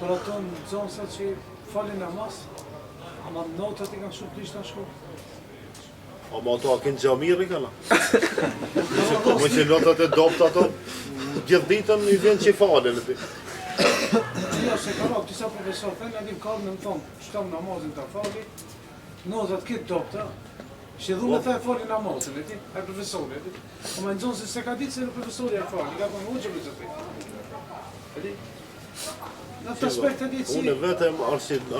për ato në zonësat që falin namaz, ama notët i kanë shumë plisht në shku. Ama ato a kënë gjamiri kana? Më që notët e dopt ato, gjithë ditën i vjen që i falin. Jo, se ka rap, disa profesor thënë, adim kallë në më thonë, shtam namazin të fali, notët këtë dopta, që dhu me thë e fali namazin, e profesori, o me në zonë se ka ditë se në profesori e fali, i ka thonë u që me zëti. Në të aspekt e ditë si... Unë vetëm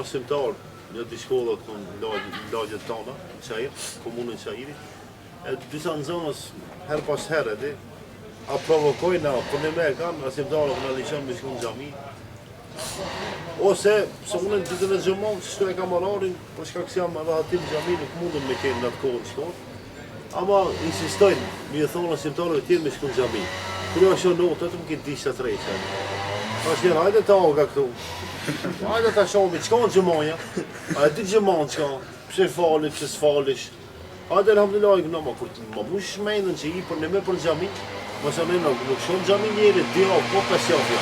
arsimtar, një të shkollat në lagjet tona, Qajir, komunën Qajiri, e disa në zonës, her pas herë, a provokojnë, për në me kanë, arsimtarët në liqon me shku në gjami, ose, se unë në ditën e gjëmonë, që shtu e kam ararin, për shka kësi jam edhe hatim gjami, nuk mundën me kenë në atë kohë në shkollë, ama insistojnë, mi e thonë arsimtarëve tjerë me shku në gjami. Kërë është o notë, të më këtë dishtë të rejtë. Ashtë njerë, hajde ta oga këtu. Hajde ta shomi, qka në gjëmanja? A e di gjëmanë qka? Pse fali, pse s'falish? Hajde alhamdulillah, no, ma kur të më mush shmenën që i për në me për gjami, ma se në nuk shumë gjami njeri, dhja, po pesjafja.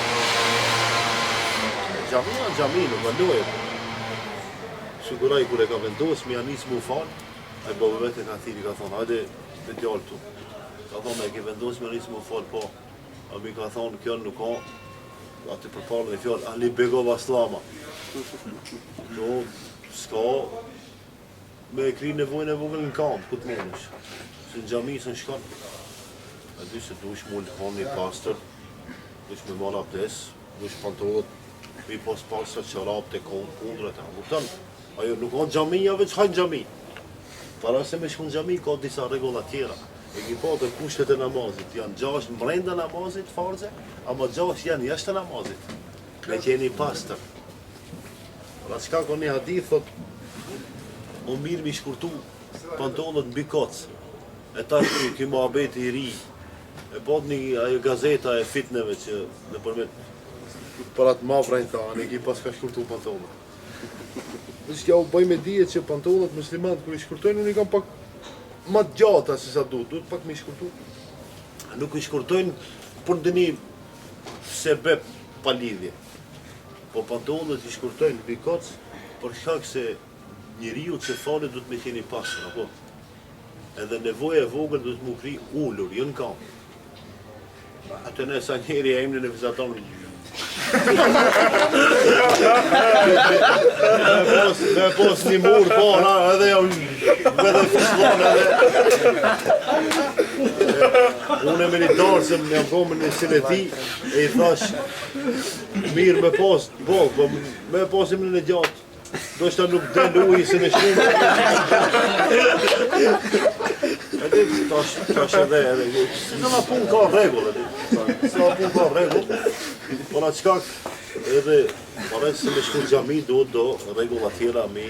Gjami janë gjami, nuk vendohet. Siguraj kur e ka vendos, mi anis mu falë, a i babë vete ka thiri, ka thonë, hajde me djallë tu. Ka thonë, e ke vendos, mi anis mu falë, po. A mi ka thonë, kjo nuk ka, aty për parën e fjallë, Ali Begova Slama. Do, s'ka me e kri nevojnë e vogël në kampë, këtë monësh. Se në gjami së në shkanë. A dy se dush mund të kanë një pastër, dush me marë abdes, dush pantolët, mi pas pasër qarab të kundre të në. Ajo nuk ka gjamija, veç hajnë gjami. Para se me shku në gjami, ka disa regullat tjera. E ki pa të kushtet e namazit, janë 6 mbrenda namazit, farze, ama 6 janë jashtë e namazit, me qeni pastër. Pra qka ka një hadith, thot, o mirë mi shkurtu pantolët mbi kocë, e tash ki muhabeti i ri, e pot një ajo gazeta e fitneve që në përmet për atë mafrajnë ta, anë e ki pas ka shkurtu pantolët. Dhe që ja u bëj me dije që pantolët muslimat, kër i shkurtojnë, unë i kam pak ma të gjata se sa duhet pak me i shkurtu. Nuk i shkurtojnë për dëni sebeb pa lidhje. Po pantolët i shkurtojnë mbi kocë për shkak se njeriu që falet duhet me qeni pasër, apo? Edhe nevoja e vogël duhet mu kri ullur, jo në kam. Atë ne sa njeri e emnin e vizatonë me pos një mur, po, edhe jam edhe fishmon edhe. Unë e me një darë se jam komën një sineti e i thash mirë me pos, po, me posim në një gjatë. Do shta nuk del ujë se në shrimë. Tash edhe, se në pun ka regull, se në pun ka regull, por atë shkak edhe, pare se me shku gjami do regullat tjera mi